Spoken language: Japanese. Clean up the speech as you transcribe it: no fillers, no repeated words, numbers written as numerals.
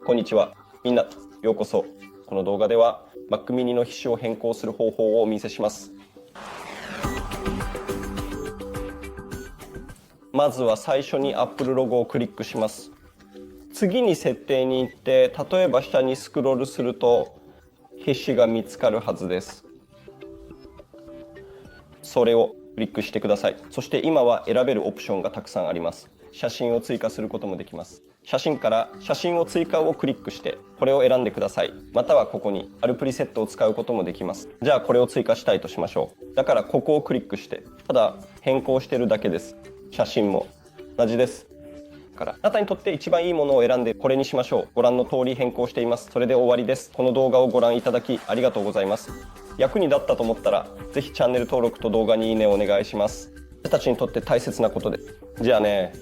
こんにちは。みんな、ようこそ。この動画では Mac mini の機種を変更する方法をお見せします。まずは最初に Apple ロゴをクリックします。次に設定に行って、例えば下にスクロールすると機種が見つかるはずです。それをクリックしてください。そして今は選べるオプションがたくさんあります。写真を追加することもできます。写真から写真を追加をクリックしてこれを選んでください。またはここにあるプリセットを使うこともできます。じゃあこれを追加したいとしましょう。だからここをクリックして、ただ変更してるだけです。写真も同じです。からあなたにとって一番いいものを選んでこれにしましょう。ご覧の通り変更しています。それで終わりです。この動画をご覧いただきありがとうございます。役に立ったと思ったらぜひチャンネル登録と動画にいいねをお願いします。私たちにとって大切なことです。じゃあね。